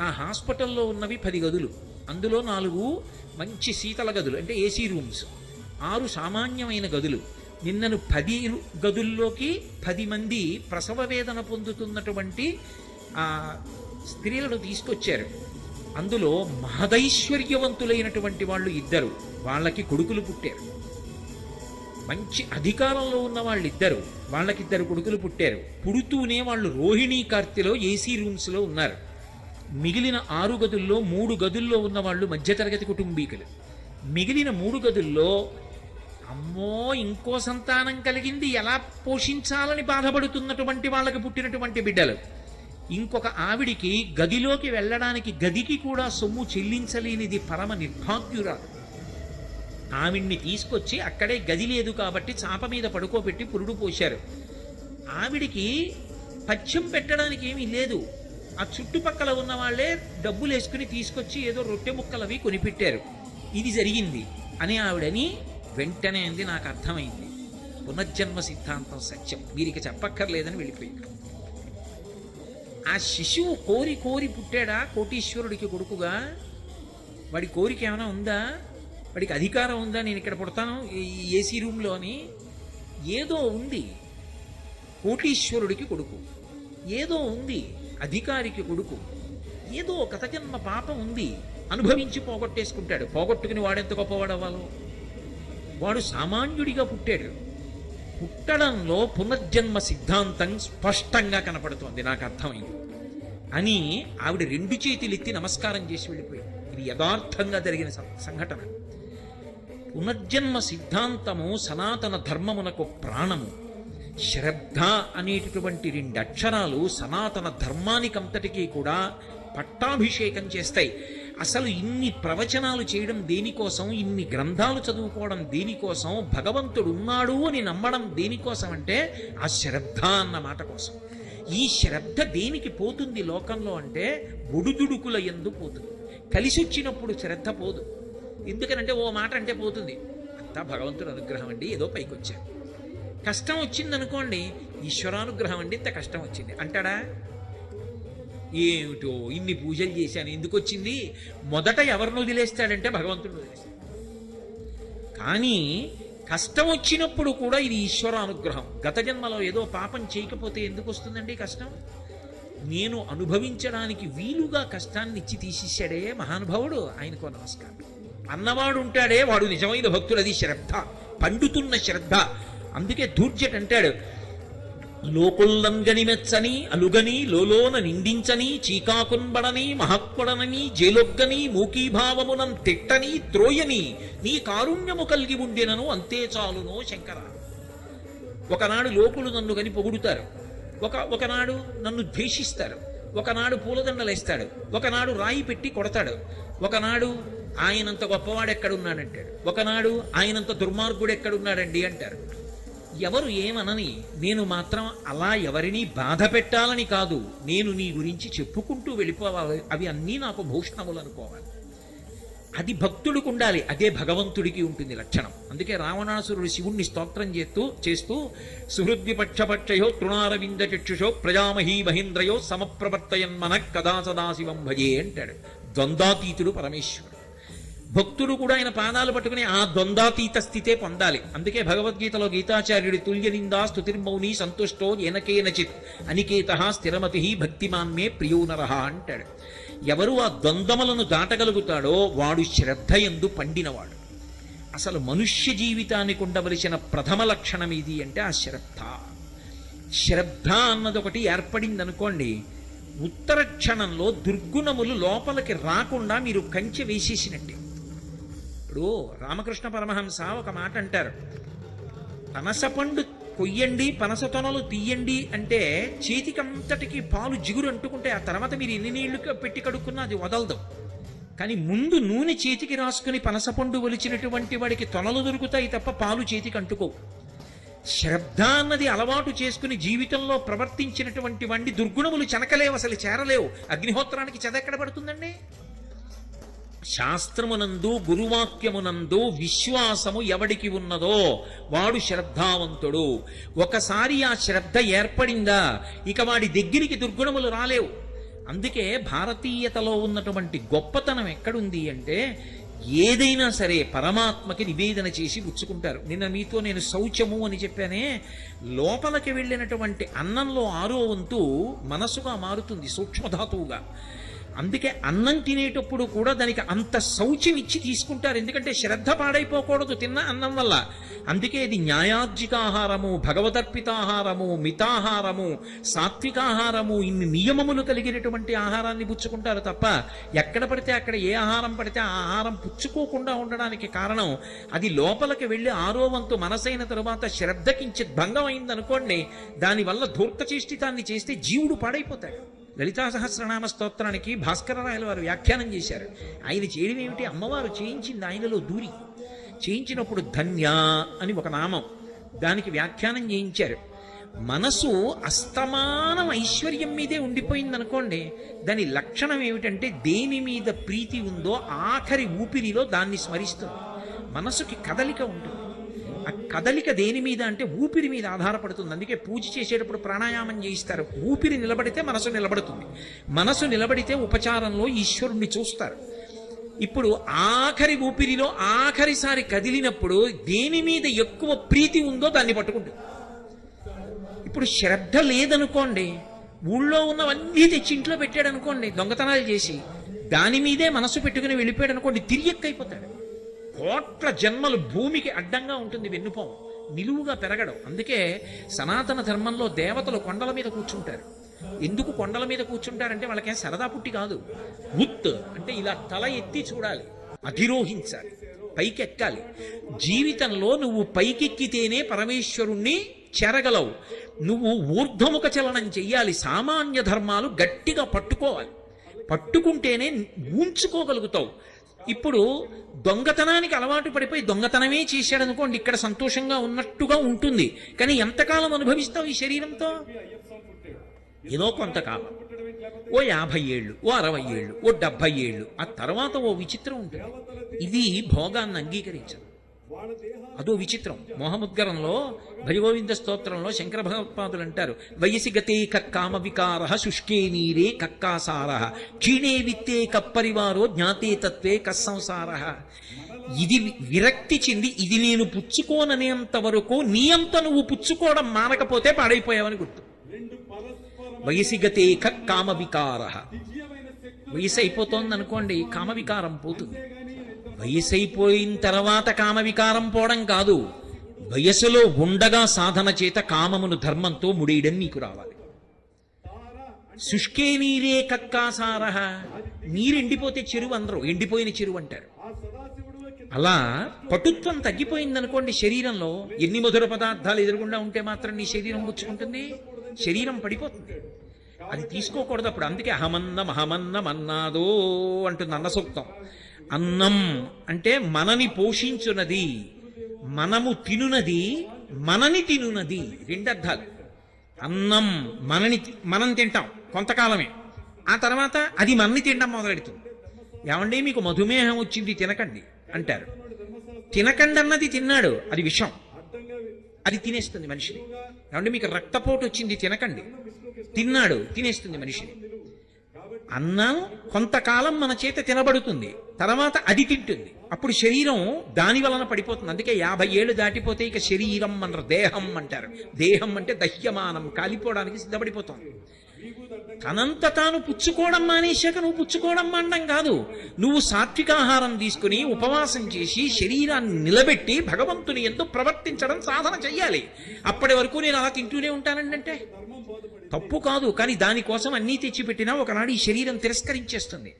ఆ హాస్పిటల్లో ఉన్నవి 10 గదులు, అందులో 4 మంచి శీతల గదులు అంటే ఏసీ రూమ్స్, 6 సామాన్యమైన గదులు. నిన్నను 10 గదుల్లోకి 10 మంది ప్రసవ వేదన పొందుతున్నటువంటి స్త్రీలను తీసుకొచ్చారు. అందులో మహదైశ్వర్యవంతులైనటువంటి వాళ్ళు 2, వాళ్ళకి కొడుకులు పుట్టారు. మంచి అధికారంలో ఉన్న వాళ్ళు 2, వాళ్ళకి 2 కొడుకులు పుట్టారు. పుడుతూనే వాళ్ళు రోహిణీ కార్తెలో ఏసీ రూమ్స్లో ఉన్నారు. మిగిలిన 6 గదుల్లో 3 గదుల్లో ఉన్న వాళ్ళు మధ్యతరగతి కుటుంబీకులు. మిగిలిన 3 గదుల్లో అమ్మో ఇంకో సంతానం కలిగింది ఎలా పోషించాలని బాధపడుతున్నటువంటి వాళ్ళకి పుట్టినటువంటి బిడ్డలు. ఇంకొక ఆవిడికి గదిలోకి వెళ్ళడానికి గదికి కూడా సొమ్ము చెల్లించలేనిది పరమ నిర్భాగ్యురాలు. ఆవిడ్ని తీసుకొచ్చి అక్కడే గది లేదు కాబట్టి చాప మీద పడుకోబెట్టి పురుడు పోశారు. ఆవిడికి పథ్యం పెట్టడానికి ఏమీ లేదు. ఆ చుట్టుపక్కల ఉన్న వాళ్ళే డబ్బులు వేసుకుని తీసుకొచ్చి ఏదో రొట్టె ముక్కలవి కొనిపెట్టారు. ఇది జరిగింది అని ఆవిడని వెంటనే అంది, నాకు అర్థమైంది, పునర్జన్మ సిద్ధాంతం సత్యం, వీరికి చెప్పక్కర్లేదని వెళ్ళిపోయాడు. ఆ శిశువు కోరి కోరి పుట్టాడా కోటీశ్వరుడికి కొడుకుగా? వాడి కోరిక ఏమైనా ఉందా? వాడికి అధికారం ఉందా నేను ఇక్కడ పుడతాను ఈ ఏసీ రూమ్లో అని? ఏదో ఉంది. కోటీశ్వరుడికి కొడుకు, ఏదో ఉంది అధికారికి కొడుకు, ఏదో కథజన్మ పాపం ఉంది, అనుభవించి పోగొట్టేసుకుంటాడు. పోగొట్టుకుని వాడెంత గొప్పవాడు అవ్వాలో. వాడు సామాన్యుడిగా పుట్టాడు. పుట్టడంలో పునర్జన్మ సిద్ధాంతం స్పష్టంగా కనపడుతోంది, నాకు అర్థమైంది అని ఆవిడ 2 చేతులెత్తి నమస్కారం చేసి వెళ్ళిపోయింది. ఇది యథార్థంగా జరిగిన సంఘటన. పునర్జన్మ సిద్ధాంతము సనాతన ధర్మమునకు ప్రాణము. శ్రద్ధ అనేటటువంటి 2 అక్షరాలు సనాతన ధర్మానికంతటికీ కూడా పట్టాభిషేకం చేస్తాయి. అసలు ఇన్ని ప్రవచనాలు చేయడం దేనికోసం, ఇన్ని గ్రంథాలు చదువుకోవడం దేనికోసం, భగవంతుడు ఉన్నాడు అని నమ్మడం దేనికోసం అంటే ఆ శ్రద్ధ అన్న మాట కోసం. ఈ శ్రద్ధ దేనికి పోతుంది లోకంలో అంటే ఒడుదుడుకుల యందు పోతుంది. కలిసి వచ్చినప్పుడు శ్రద్ధ పోదు. ఎందుకనంటే ఓ మాట అంటే పోతుంది, అంతా భగవంతుడు అనుగ్రహం అండి, ఏదో పైకి వచ్చారు. కష్టం వచ్చిందనుకోండి, ఈశ్వరానుగ్రహం అండి, ఇంత కష్టం వచ్చింది అంటాడా? ఏమిటో ఇన్ని పూజలు చేశాను ఎందుకు వచ్చింది? మొదట ఎవరిని వదిలేస్తాడంటే భగవంతుడిని వదిలేస్తాడు. కానీ కష్టం వచ్చినప్పుడు కూడా ఇది ఈశ్వరానుగ్రహం. గత జన్మలో ఏదో పాపం చేయకపోతే ఎందుకు వస్తుందండి కష్టం? నేను అనుభవించడానికి వీలుగా కష్టాన్ని ఇచ్చి తీసేశాడే మహానుభావుడు, ఆయనకో నమస్కారం. అన్నవాడు ఉంటాడే వాడు నిజమైన భక్తుడు. అది శ్రద్ధ, పండుతున్న శ్రద్ధ. అందుకే దూర్జట్ అంటాడు, లోకుల్లంగని మెచ్చని అలుగని లోలోన నిందించని చీకాకున్బడని మహక్వడనని జేలొగ్గని మూకీభావమునం తిట్టని త్రోయని నీ కారుణ్యము కలిగి ఉండినను అంతే చాలునో శంకర. ఒకనాడు లోకులు నన్ను గని పొగుడుతారు, ఒకనాడు నన్ను ద్వేషిస్తారు, ఒకనాడు పూలదండలేస్తాడు, ఒకనాడు రాయి పెట్టి కొడతాడు, ఒకనాడు ఆయనంత గొప్పవాడు ఎక్కడున్నాడంటాడు, ఒకనాడు ఆయనంత దుర్మార్గుడు ఎక్కడున్నాడండి అంటారు. ఎవరు ఏమనని, నేను మాత్రం అలా ఎవరినీ బాధ పెట్టాలని కాదు, నేను నీ గురించి చెప్పుకుంటూ వెళ్ళిపోవాలి, అవి అన్నీ నాకు భూషణములు అనుకోవాలి. అది భక్తుడికి ఉండాలి, అదే భగవంతుడికి ఉంటుంది లక్షణం. అందుకే రావణాసురుడు శివుణ్ణి స్తోత్రం చేస్తూ సుహృద్విపక్షపక్షయో తృణారవింద చక్షుషో ప్రజామహీ మహేంద్రయో సమప్రవర్తయన్మన కదా సదాశివం భజే అంటాడు. ద్వంద్వాతీతుడు పరమేశ్వరుడు. భక్తుడు కూడా ఆయన పాదాలు పట్టుకుని ఆ ద్వంద్వాతీత స్థితే పొందాలి. అందుకే భగవద్గీతలో గీతాచార్యుడి తుల్య నిందా స్తుతిర్మౌని సంతుష్టో ఏనకేనచిత్ అనికేత స్థిరమతి భక్తిమాన్మే ప్రియో నరః అంటాడు. ఎవరు ఆ ద్వంద్వములను దాటగలుగుతాడో వాడు శ్రద్ధయందు పండినవాడు. అసలు మనుష్య జీవితానికి ఉండవలసిన ప్రథమ లక్షణం ఇది అంటే ఆ శ్రద్ధ. శ్రద్ధ అన్నది ఒకటి ఏర్పడింది అనుకోండి, ఉత్తర క్షణంలో దుర్గుణములు లోపలికి రాకుండా మీరు కంచె వేసేసినట్టే. ఇప్పుడు రామకృష్ణ పరమహంస ఒక మాట అంటారు, పనసపండు కొయ్యండి పనస తొనలు తీయండి అంటే చేతికంతటికి పాలు జిగురు అంటుకుంటే ఆ తర్వాత మీరు ఎన్ని నీళ్లు పెట్టి కడుక్కున్నా అది వదలదు. కానీ ముందు నూనె చేతికి రాసుకుని పనసపండు ఒలిచినటువంటి వాడికి తొనలు దొరుకుతాయి తప్ప పాలు చేతికి అంటుకోవు. శ్రద్ధ అన్నది అలవాటు చేసుకుని జీవితంలో ప్రవర్తించినటువంటి వాడిని దుర్గుణములు చెనకలేవు, అసలు చేరలేవు. అగ్నిహోత్రానికి చెదెక్కడ పడుతుందండి? శాస్త్రమునందు గురువాక్యమునందు విశ్వాసము ఎవడికి ఉన్నదో వాడు శ్రద్ధావంతుడు. ఒకసారి ఆ శ్రద్ధ ఏర్పడిందా ఇక వాడి దగ్గరికి దుర్గుణములు రాలేవు. అందుకే భారతీయతలో ఉన్నటువంటి గొప్పతనం ఎక్కడుంది అంటే ఏదైనా సరే పరమాత్మకి నివేదన చేసి పుచ్చుకుంటారు. నిన్న మీతో నేను శౌచము అని చెప్పానే, లోపలికి వెళ్ళినటువంటి అన్నంలో 6వ వంతు మనసుగా మారుతుంది, సూక్ష్మధాతువుగా. అందుకే అన్నం తినేటప్పుడు కూడా దానికి అంత శౌచ్యం ఇచ్చి తీసుకుంటారు, ఎందుకంటే శ్రద్ధ పాడైపోకూడదు తిన్న అన్నం వల్ల. అందుకే ఇది న్యాయార్జికాహారము, భగవదర్పితాహారము, మితాహారము, సాత్వికాహారము, ఇన్ని నియమములు కలిగినటువంటి ఆహారాన్ని పుచ్చుకుంటారు తప్ప ఎక్కడ పడితే అక్కడ ఏ ఆహారం పడితే ఆ ఆహారం పుచ్చుకోకుండా ఉండడానికి కారణం అది లోపలికి వెళ్ళి 6వ వంతు మనసైన తరువాత శ్రద్ధకించి భంగం అయిందనుకోండి, దానివల్ల ధూర్తచేష్టితాన్ని చేస్తే జీవుడు పాడైపోతాడు. లలితా సహస్రనామ స్తోత్రానికి భాస్కరరాయల వారు వ్యాఖ్యానం చేశారు. ఆయన చేయడం ఏమిటి, అమ్మవారు చేయించింది ఆయనలో దూరి. చేయించినప్పుడు ధన్య అని ఒక నామం, దానికి వ్యాఖ్యానం చేయించారు. మనసు అస్తమానం ఐశ్వర్యం మీదే ఉండిపోయిందనుకోండి, దాని లక్షణం ఏమిటంటే దేని మీద ప్రీతి ఉందో ఆఖరి ఊపిరిలో దాన్ని స్మరిస్తుంది. మనసుకి కదలిక ఉంటుంది. ఆ కదలిక దేని మీద అంటే ఊపిరి మీద ఆధారపడుతుంది. అందుకే పూజ చేసేటప్పుడు ప్రాణాయామం చేయిస్తారు. ఊపిరి నిలబడితే మనసు నిలబడుతుంది, మనసు నిలబడితే ఉపచారంలో ఈశ్వరుణ్ణి చూస్తారు. ఇప్పుడు ఆఖరి ఊపిరిలో ఆఖరిసారి కదిలినప్పుడు దేని మీద ఎక్కువ ప్రీతి ఉందో దాన్ని పట్టుకుంటుంది. ఇప్పుడు శ్రద్ధ లేదనుకోండి, ఊళ్ళో ఉన్నవన్నీ తెచ్చి ఇంట్లో పెట్టాడు అనుకోండి, దొంగతనాలు చేసి దాని మీదే మనసు పెట్టుకుని వెళ్ళిపోయాడు అనుకోండి, తిరియక్కైపోతాడు. కోట్ల జన్మలు భూమికి అడ్డంగా ఉంటుంది వెన్నుపాము, నిలువుగా పెరగడం. అందుకే సనాతన ధర్మంలో దేవతలు కొండల మీద కూర్చుంటారు. ఎందుకు కొండల మీద కూర్చుంటారంటే వాళ్ళకేం సరదా పుట్టి కాదు. ఉత్ అంటే ఇలా తల ఎత్తి చూడాలి, అధిరోహించాలి, పైకెక్కాలి. జీవితంలో నువ్వు పైకెక్కితేనే పరమేశ్వరుణ్ణి చేరగలవు. నువ్వు ఊర్ధ్వముఖ చలనం చెయ్యాలి. సామాన్య ధర్మాలు గట్టిగా పట్టుకోవాలి, పట్టుకుంటేనే ఉంచుకోగలుగుతావు. ఇప్పుడు దొంగతనానికి అలవాటు పడిపోయి దొంగతనమే చేశాడనుకోండి, ఇక్కడ సంతోషంగా ఉన్నట్టుగా ఉంటుంది, కానీ ఎంతకాలం అనుభవిస్తావు ఈ శరీరంతో? ఏదో కొంతకాలం, ఓ 50 ఏళ్ళు, ఓ 60 ఏళ్ళు, ఓ 70 ఏళ్ళు, ఆ తర్వాత ఓ విచిత్రం ఉంటుంది. ఇది భోగాన్ని అంగీకరించదు, అదో విచిత్రం. మోహముద్గరంలో భజగోవింద స్తోత్రంలో శంకర భగవత్పాదులు అంటారు, వయసి గతే కక్కామ వికార శుష్కే నీరే కక్కాసార క్షీణే విత్తే కప్పరివారో జ్ఞాతే తత్వే కస్సంసార. ఇది విరక్తి చెంది ఇది నేను పుచ్చుకోననేంత వరకు నీ అంత నువ్వు పుచ్చుకోవడం మానకపోతే పాడైపోయావని గుర్తు. వయసి గతే కక్కామ వికార, వయసు అయిపోతోంది అనుకోండి, కామవికారం పోతుంది. వయసు అయిపోయిన తర్వాత కామవికారం పోవడం కాదు, వయసులో ఉండగా సాధన చేత కామమును ధర్మంతో ముడియడం నీకు రావాలి. శుష్కే నీరే కక్కాసార, నీరు ఎండిపోతే చెరువు అందరూ ఎండిపోయిన చెరువు అంటారు. అలా పటుత్వం తగ్గిపోయిందనుకోండి శరీరంలో, ఎన్ని మధుర పదార్థాలు ఎదురుగుండా ఉంటే మాత్రం నీ శరీరం పుచ్చుకుంటుంది, శరీరం పడిపోతుంది. అది తీసుకోకూడదు అప్పుడు. అందుకే అహమన్నమన్నాదో అంటుంది అన్న సూక్తం. అన్నం అంటే మనని పోషించున్నది, మనము తినునది, మనని తినునది. రెండర్థాలు. అన్నం మనం తింటాం కొంతకాలమే, ఆ తర్వాత అది మనని తినడం మొదలెడుతుంది. ఏమండి మీకు మధుమేహం వచ్చింది తినకండి అంటారు. తినకండి అన్నది తిన్నాడు, అది విషం, అది తినేస్తుంది మనిషిని. ఏమంటే మీకు రక్తపోటు వచ్చింది తినకండి, తిన్నాడు, తినేస్తుంది మనిషిని. అన్నం కొంతకాలం మన చేత తినబడుతుంది, తర్వాత అది తింటుంది, అప్పుడు శరీరం దాని వలన పడిపోతుంది. అందుకే 50 ఏళ్ళు దాటిపోతే ఇక శరీరం అనరు, దేహం అంటారు. దేహం అంటే దహ్యమానం, కాలిపోవడానికి సిద్ధపడిపోతుంది. తనంత తాను పుచ్చుకోవడం మానేశాక నువ్వు పుచ్చుకోవడం మానడం కాదు, నువ్వు సాత్వికాహారం తీసుకుని ఉపవాసం చేసి శరీరాన్ని నిలబెట్టి భగవంతుని ఎంతో ప్రవర్తించడం సాధన చెయ్యాలి. అప్పటి వరకు నేను అలా తింటూనే ఉంటానండి అంటే తప్పు కాదు. కానీ దానికోసం అన్నీ తెచ్చిపెట్టినా ఒకనాడు ఈ శరీరం తిరస్కరించేస్తుంది.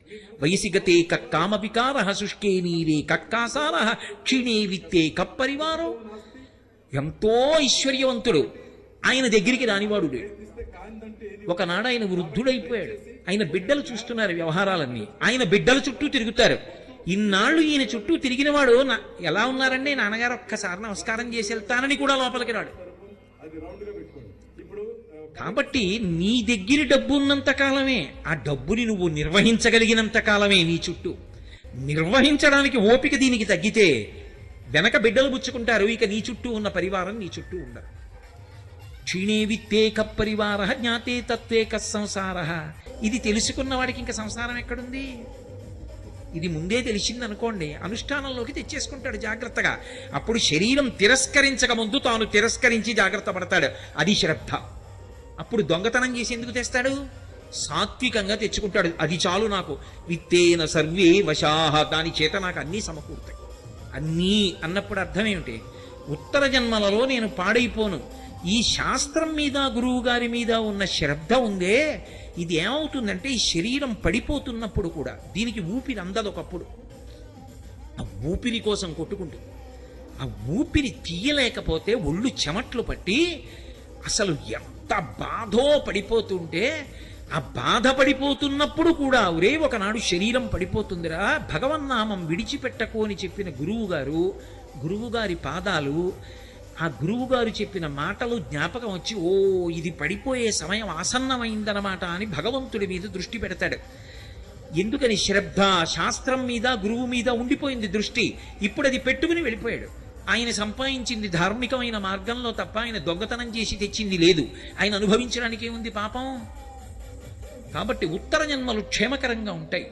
వయసిగతే కక్కామ వికార శుష్కే నీరే కక్కాసార క్షీణే విత్తే కప్పరివారో. ఎంతో ఐశ్వర్యవంతుడు, ఆయన దగ్గరికి రానివాడు లేడు. ఒకనాడు ఆయన వృద్ధుడైపోయాడు, ఆయన బిడ్డలు చూస్తున్నారు వ్యవహారాలన్నీ, ఆయన బిడ్డల చుట్టూ తిరుగుతారు. ఇన్నాళ్ళు ఈయన చుట్టూ తిరిగిన వాడు ఎలా ఉన్నారండి, నాన్నగారు ఒక్కసారి నమస్కారం చేసి వెళ్తానని కూడా లోపలికి రాడు. కాబట్టి నీ దగ్గర డబ్బు ఉన్నంత కాలమే, ఆ డబ్బుని నువ్వు నిర్వహించగలిగినంత కాలమే నీ చుట్టూ. నిర్వహించడానికి ఓపిక దీనికి తగ్గితే వెనక బిడ్డలు పుచ్చుకుంటారు, ఇక నీ చుట్టూ ఉన్న పరివారం నీ చుట్టూ ఉండరు. క్షీణే విత్తే కప్పరివార జ్ఞాతే తత్వే కస్సంసార. ఇది తెలుసుకున్న వాడికి ఇంకా సంసారం ఎక్కడుంది? ఇది ముందే తెలిసింది అనుకోండి, అనుష్ఠానంలోకి తెచ్చేసుకుంటాడు జాగ్రత్తగా. అప్పుడు శరీరం తిరస్కరించక ముందు తాను తిరస్కరించి జాగ్రత్త పడతాడు, అది శ్రద్ధ. అప్పుడు దొంగతనం చేసి ఎందుకు తెస్తాడు? సాత్వికంగా తెచ్చుకుంటాడు, అది చాలు నాకు. విత్తేన సర్వే వశాహ, దాని చేత నాకు అన్నీ సమకూరుతాయి. అన్నీ అన్నప్పుడు అర్థం ఏమిటి? ఉత్తర జన్మలలో నేను పాడైపోను. ఈ శాస్త్రం మీద గురువు గారి మీద ఉన్న శ్రద్ధ ఉందే, ఇది ఏమవుతుందంటే ఈ శరీరం పడిపోతున్నప్పుడు కూడా దీనికి ఊపిరి అందదు. ఒకప్పుడు ఆ ఊపిరి కోసం కొట్టుకుంటుంది. ఆ ఊపిరి తీయలేకపోతే ఒళ్ళు చెమట్లు పట్టి అసలు ఎంత బాధో పడిపోతుంటే, ఆ బాధపడిపోతున్నప్పుడు కూడా ఒరే ఒకనాడు శరీరం పడిపోతుందిరా, భగవన్నామం విడిచిపెట్టకు అని చెప్పిన గురువుగారి పాదాలు, ఆ గురువుగారు చెప్పిన మాటలు జ్ఞాపకం వచ్చి, ఓ ఇది పడిపోయే సమయం ఆసన్నమైందనమాట అని భగవంతుడి మీద దృష్టి పెడతాడు. ఎందుకని? శ్రద్ధ, శాస్త్రం మీద గురువు మీద ఉండిపోయింది దృష్టి. ఇప్పుడు అది పెట్టుకుని వెళ్ళిపోయాడు. ఆయన సంపాదించింది ధార్మికమైన మార్గంలో తప్ప ఆయన దొంగతనం చేసి తెచ్చింది లేదు. ఆయన అనుభవించడానికి ఏముంది పాపం? కాబట్టి ఉత్తర జన్మలు క్షేమకరంగా ఉంటాయి.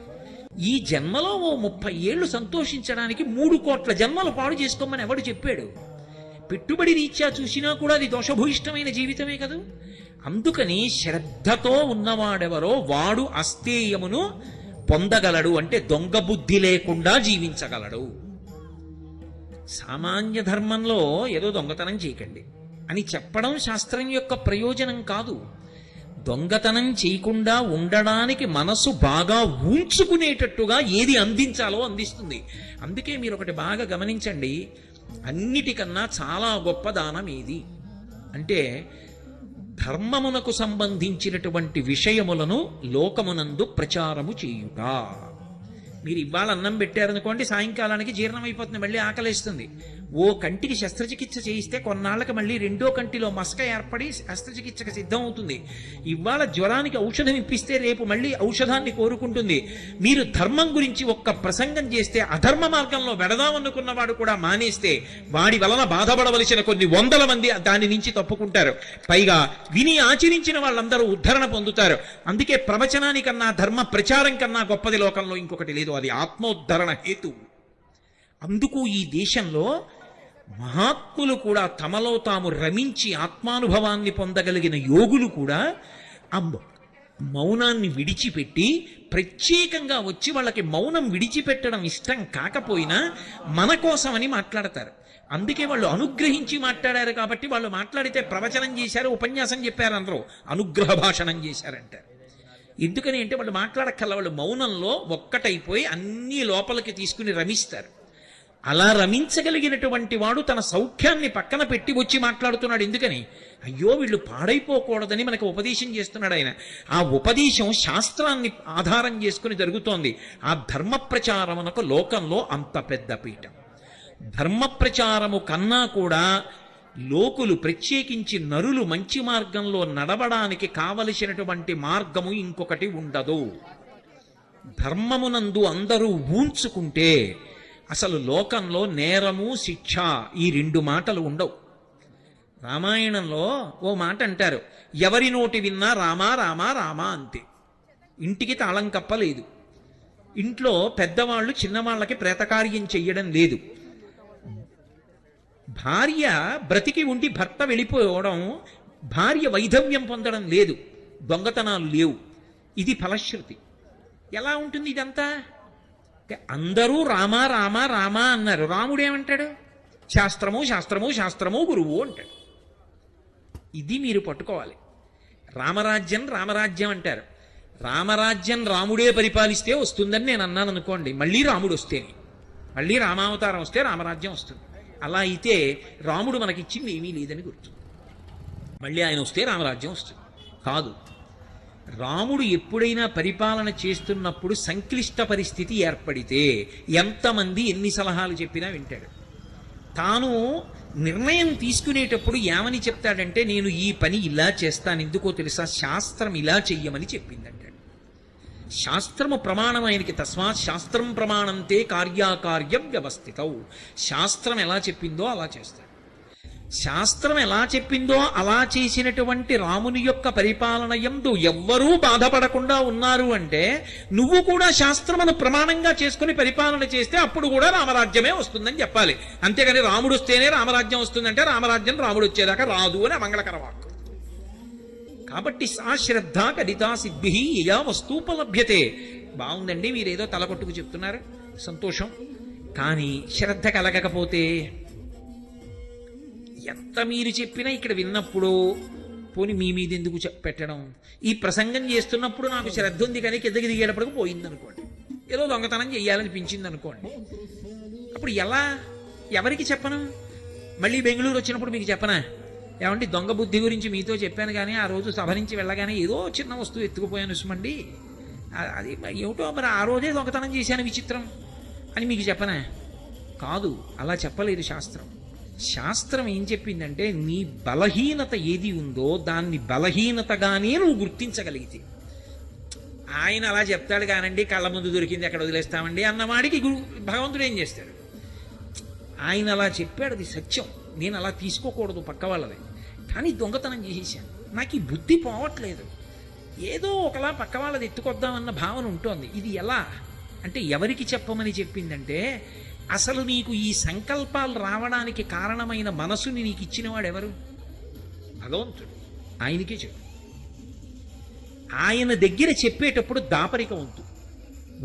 ఈ జన్మలో ఓ 30 ఏళ్ళు సంతోషించడానికి 3 కోట్ల జన్మలు పాడు చేసుకోమని ఎవడు చెప్పాడు? పెట్టుబడి రీత్యా చూసినా కూడా అది దోషభూయిష్టమైన జీవితమే కదా. అందుకని శ్రద్ధతో ఉన్నవాడెవరో వాడు అస్థేయమును పొందగలడు, అంటే దొంగ బుద్ధి లేకుండా జీవించగలడు. సామాన్య ధర్మంలో ఏదో దొంగతనం చేయకండి అని చెప్పడం శాస్త్రం యొక్క ప్రయోజనం కాదు. దొంగతనం చేయకుండా ఉండడానికి మనసు బాగా ఉంచుకునేటట్టుగా ఏది అందించాలో అందిస్తుంది. అందుకే మీరు ఒకటి బాగా గమనించండి, అన్నిటికన్నా చాలా గొప్ప దానం ఏది అంటే ధర్మమునకు సంబంధించినటువంటి విషయములను లోకమునందు ప్రచారము చేయుట. మీరు ఇవాళ అన్నం పెట్టారనుకోండి, సాయంకాలానికి జీర్ణం అయిపోతుంది, మళ్ళీ ఆకలేస్తుంది. ఓ కంటికి శస్త్రచికిత్స చేయిస్తే కొన్నాళ్ళకి మళ్ళీ రెండో కంటిలో మసక ఏర్పడి శస్త్రచికిత్సకు సిద్ధం అవుతుంది. ఇవాళ జ్వరానికి ఔషధం ఇప్పిస్తే రేపు మళ్ళీ ఔషధాన్ని కోరుకుంటుంది. మీరు ధర్మం గురించి ఒక్క ప్రసంగం చేస్తే అధర్మ మార్గంలో వెడదామనుకున్నవాడు కూడా మానేస్తే వాడి వలన బాధపడవలసిన కొన్ని 100 మంది దాని నుంచి తప్పుకుంటారు. పైగా విని ఆచరించిన వాళ్ళందరూ ఉద్ధరణ పొందుతారు. అందుకే ప్రవచనానికన్నా ధర్మ ప్రచారం కన్నా గొప్పది లోకంలో ఇంకొకటి లేదు, అది ఆత్మోద్ధరణ హేతు. అందుకు ఈ దేశంలో మహాత్ములు కూడా తమలో తాము రమించి ఆత్మానుభవాన్ని పొందగలిగిన యోగులు కూడా ఆ మౌనాన్ని విడిచిపెట్టి ప్రత్యేకంగా వచ్చి వాళ్ళకి మౌనం విడిచిపెట్టడం ఇష్టం కాకపోయినా మన కోసమని మాట్లాడతారు. అందుకే వాళ్ళు అనుగ్రహించి మాట్లాడారు కాబట్టి వాళ్ళు మాట్లాడితే ప్రవచనం చేశారు, ఉపన్యాసం చెప్పారు అందరూ, అనుగ్రహ భాషణం చేశారంటారు. ఎందుకని అంటే వాళ్ళు మాట్లాడక్కల, వాళ్ళు మౌనంలో ఒక్కటైపోయి అన్ని లోపలికి తీసుకుని రమిస్తారు. అలా రమించగలిగినటువంటి వాడు తన సౌఖ్యాన్ని పక్కన పెట్టి వచ్చి మాట్లాడుతున్నాడు. ఎందుకని? అయ్యో వీళ్ళు పాడైపోకూడదని మనకు ఉపదేశం చేస్తున్నాడు ఆయన. ఆ ఉపదేశం శాస్త్రాన్ని ఆధారం చేసుకుని జరుగుతోంది. ఆ ధర్మ ప్రచారమునకు లోకంలో అంత పెద్ద పీఠం. ధర్మ ప్రచారము కన్నా కూడా లోకులు, ప్రత్యేకించి నరులు మంచి మార్గంలో నడవడానికి కావలసినటువంటి మార్గము ఇంకొకటి ఉండదు. ధర్మమునందు అందరూ ఊంచుకుంటే అసలు లోకంలో నేరము, శిక్ష ఈ రెండు మాటలు ఉండవు. రామాయణంలో ఓ మాట అంటారు, ఎవరి నోటి విన్నా రామా రామా రామా అంతే. ఇంటికి తాళం కప్పలేదు. ఇంట్లో పెద్దవాళ్ళు చిన్నవాళ్ళకి ప్రేతకార్యం చెయ్యడం లేదు. భార్య బ్రతికి ఉండి భర్త వెళ్ళిపోవడం, భార్య వైధవ్యం పొందడం లేదు, దొంగతనాలు లేవు. ఇది ఫలశ్రుతి. ఎలా ఉంటుంది ఇదంతా? అందరూ రామా రామా రామా అన్నారు. రాముడేమంటాడు? శాస్త్రము శాస్త్రము శాస్త్రము గురువు అంటాడు. ఇది మీరు పట్టుకోవాలి. రామరాజ్యం రామరాజ్యం అంటారు. రామరాజ్యం రాముడే పరిపాలిస్తే వస్తుందని నేను అన్నాను అనుకోండి, మళ్ళీ రాముడు వస్తేనే, మళ్ళీ రామావతారం వస్తే రామరాజ్యం వస్తుంది. అలా అయితే రాముడు మనకిచ్చింది ఏమీ లేదని గుర్తు. మళ్ళీ ఆయన వస్తే రామరాజ్యం వస్తుంది కాదు. రాముడు ఎప్పుడైనా పరిపాలన చేస్తున్నప్పుడు సంక్లిష్ట పరిస్థితి ఏర్పడితే ఎంతమంది ఎన్ని సలహాలు చెప్పినా వింటాడు. తాను నిర్ణయం తీసుకునేటప్పుడు ఏమని చెప్తాడంటే, నేను ఈ పని ఇలా చేస్తాను, ఎందుకో తెలుసా, శాస్త్రం ఇలా చెయ్యమని చెప్పిందంటాడు. శాస్త్రము ప్రమాణం ఆయనకి. తస్మాత్ శాస్త్రం ప్రమాణంతే కార్యాకార్యం వ్యవస్థితౌ. శాస్త్రం ఎలా చెప్పిందో అలా చేస్తాడు. శాస్త్రం ఎలా చెప్పిందో అలా చేసినటువంటి రాముని యొక్క పరిపాలన యందు ఎవ్వరూ బాధపడకుండా ఉన్నారు అంటే, నువ్వు కూడా శాస్త్రమును ప్రమాణంగా చేసుకుని పరిపాలన చేస్తే అప్పుడు కూడా రామరాజ్యమే వస్తుందని చెప్పాలి. అంతేగాని రాముడు వస్తేనే రామరాజ్యం వస్తుందంటే రామరాజ్యం రాముడు వచ్చేదాకా రాదు అని మంగళకర వాక్కు. కాబట్టి సా శ్రద్ధ కడితా సిద్భి యా వస్తూపలభ్యతే. బాగుందండి, మీరేదో తలకొట్టుకు చెప్తున్నారు, సంతోషం. కానీ శ్రద్ధ కలగకపోతే ఎంత మీరు చెప్పినా ఇక్కడ విన్నప్పుడు పోని మీ మీద ఎందుకు పెట్టడం? ఈ ప్రసంగం చేస్తున్నప్పుడు నాకు శ్రద్ధ ఉంది కానీ కిందకి దిగేటప్పటికి పోయిందనుకోండి, ఏదో దొంగతనం చెయ్యాలనిపించింది అనుకోండి, అప్పుడు ఎలా? ఎవరికి చెప్పను? మళ్ళీ బెంగళూరు వచ్చినప్పుడు మీకు చెప్పనా, ఏమంటే దొంగ బుద్ధి గురించి మీతో చెప్పాను కానీ ఆ రోజు సభ నుంచి వెళ్ళగానే ఏదో చిన్న వస్తువు ఎత్తుకుపోయాను ఉస్మండి, అది ఏమిటో మరి ఆ రోజే దొంగతనం చేశాను విచిత్రం అని మీకు చెప్పనా? కాదు, అలా చెప్పలేదు శాస్త్రం. శాస్త్రం ఏం చెప్పిందంటే, నీ బలహీనత ఏది ఉందో దాన్ని బలహీనతగానే నువ్వు గుర్తించగలిగితే. ఆయన అలా చెప్తాడు కానండి, కళ్ళ ముందు దొరికింది ఎక్కడ వదిలేస్తామండి అన్నవాడికి భగవంతుడు ఏం చేస్తాడు? ఆయన అలా చెప్పాడు, అది సత్యం, నేను అలా తీసుకోకూడదు పక్క వాళ్ళది, కానీ దొంగతనం చేసేసాను, నాకు ఈ బుద్ధి పోవట్లేదు, ఏదో ఒకలా పక్క వాళ్ళది ఎత్తుకొద్దామన్న భావన ఉంటుంది. ఇది ఎలా అంటే, ఎవరికి చెప్పమని చెప్పిందంటే, అసలు నీకు ఈ సంకల్పాలు రావడానికి కారణమైన మనసుని నీకు ఇచ్చినవాడు ఎవరు? భగవంతుడు. ఆయనకే చెప్పు. ఆయన దగ్గర చెప్పేటప్పుడు దాపరిక వద్దు.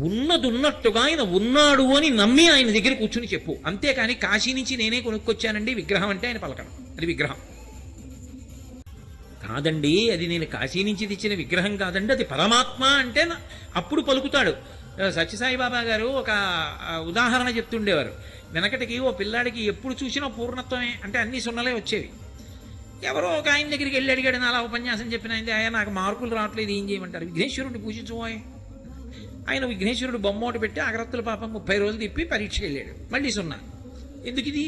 ఉన్నదున్నట్టుగా ఆయన ఉన్నాడు అని నమ్మి ఆయన దగ్గర కూర్చుని చెప్పు. అంతేకాని కాశీ నుంచి నేనే కొనుక్కొచ్చానండి విగ్రహం అంటే ఆయన పలకడం, అది విగ్రహం కాదండి, అది నేను కాశీ నుంచి తెచ్చిన విగ్రహం కాదండి, అది పరమాత్మ అంటే అప్పుడు పలుకుతాడు. సత్యసాయిబాబా గారు ఒక ఉదాహరణ చెప్తుండేవారు. వెనకటికి ఓ పిల్లాడికి ఎప్పుడు చూసినా పూర్ణత్వమే అంటే అన్ని సున్నలే వచ్చేవి. ఎవరో ఒక ఆయన దగ్గరికి వెళ్ళి అడిగాడు, అలా ఉపన్యాసం చెప్పిన ఆయన, ఆయన నాకు మార్కులు రావట్లేదు, ఏం చేయమంటారు? విఘ్నేశ్వరుడిని పూజించుకోయ్. ఆయన విఘ్నేశ్వరుడు బొమ్మోటి పెట్టి అగరత్తుల పాపం 30 రోజులు తిప్పి పరీక్షకి వెళ్ళాడు, మళ్ళీ సున్నా. ఎందుకు ఇది?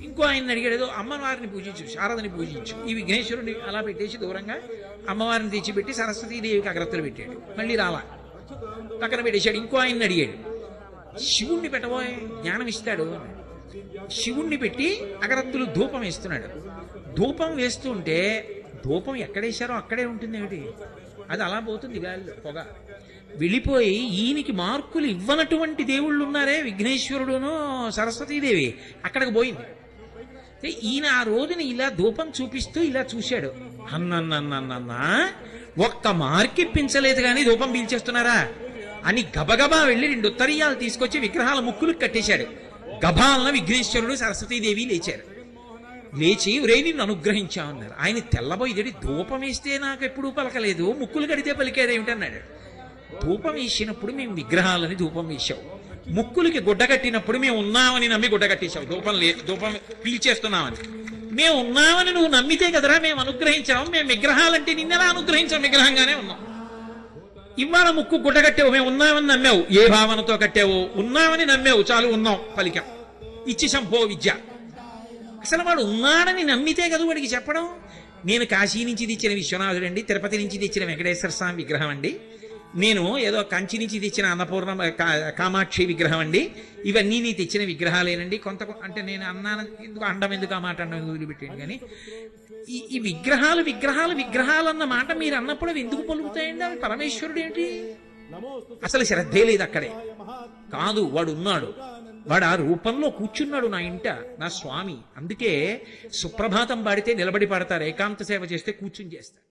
ఇంకో ఆయన అడిగాడు, ఏదో అమ్మవారిని పూజించు, శారదని పూజించు. ఈ విఘ్నేశ్వరుడిని అలా పెట్టేసి దూరంగా అమ్మవారిని తెచ్చిపెట్టి సరస్వతీదేవికి అగరత్తులు పెట్టాడు, మళ్ళీ రాలా, పక్కన పెట్టేశాడు. ఇంకో ఆయన్ని అడిగాడు, శివుణ్ణి పెట్టబోయే జ్ఞానం ఇస్తాడు. శివుణ్ణి పెట్టి అగరత్తులు ధూపం వేస్తున్నాడు. ధూపం వేస్తుంటే ధూపం ఎక్కడేశారో అక్కడే ఉంటుంది ఏమిటి, అది అలా పోతుంది గాలిలో పొగ వెళ్ళిపోయి. ఈయనకి మార్కులు ఇవ్వనటువంటి దేవుళ్ళు ఉన్నారే, విఘ్నేశ్వరుడును సరస్వతీదేవి, అక్కడికి పోయింది. ఈయన ఆ రోజుని ఇలా ధూపం చూపిస్తూ ఇలా చూశాడు, అన్నన్నన్నన్నా ఒక్క మార్కిప్పించలేదు కానీ ధూపం పీల్చేస్తున్నారా అని గబగబా వెళ్ళి 2 ఉత్తరీయాలు తీసుకొచ్చి విగ్రహాల ముక్కులకు కట్టేశాడు. గభాలన విఘ్నేశ్వరుడు సరస్వతీదేవి లేచారు. లేచి ఒరే నిన్ను అనుగ్రహించామన్నారు. ఆయన తెల్లబోయి, ధూపం వేస్తే నాకు ఎప్పుడూ పలకలేదు, ముక్కులు కడితే పలికేదేమిటన్నాడు. ధూపం వేసినప్పుడు మేము విగ్రహాలని ధూపం వేశావు, ముక్కులకి గుడ్డ కట్టినప్పుడు మేము ఉన్నామని నమ్మి గుడ్డ కట్టేశావు, ధూపం పీల్చేస్తున్నామని. మేము ఉన్నామని నువ్వు నమ్మితే కదరా మేము అనుగ్రహించాము. మేము విగ్రహాలంటే నిన్నెలా అనుగ్రహించాం? విగ్రహంగానే ఉన్నాం. ఇవాళ ముక్కు గుడ్డ కట్టావు, మేము ఉన్నామని నమ్మావు. ఏ భావనతో కట్టావు? ఉన్నామని నమ్మావు, చాలు ఉన్నాం పలికాం. ఇచ్చి సంభో విద్య. అసలు వాడు ఉన్నాడని నమ్మితే కదా వాడికి చెప్పడం. నేను కాశీ నుంచి తెచ్చిన విశ్వనాథుడు అండి, తిరుపతి నుంచి తెచ్చిన వెంకటేశ్వర స్వామి విగ్రహం అండి, నేను ఏదో కంచి నుంచి తెచ్చిన అన్నపూర్ణ కామాక్షి విగ్రహం అండి, ఇవన్నీ నీ తెచ్చిన విగ్రహాలేనండి. కొంత అంటే నేను అన్నాను ఎందుకు అండం, ఎందుకు ఆ మాట అండం వదిలిపెట్టాను. కానీ ఈ విగ్రహాలు విగ్రహాలు విగ్రహాలు అన్న మాట మీరు అన్నప్పుడు అవి ఎందుకు పలుకుతాయండి? అవి పరమేశ్వరుడు ఏంటి? అసలు శ్రద్ధే లేదు అక్కడే. కాదు, వాడు ఉన్నాడు, వాడు ఆ రూపంలో కూర్చున్నాడు నా ఇంట, నా స్వామి. అందుకే సుప్రభాతం పాడితే నిలబడి పాడతారు, ఏకాంత సేవ చేస్తే కూర్చుని చేస్తారు.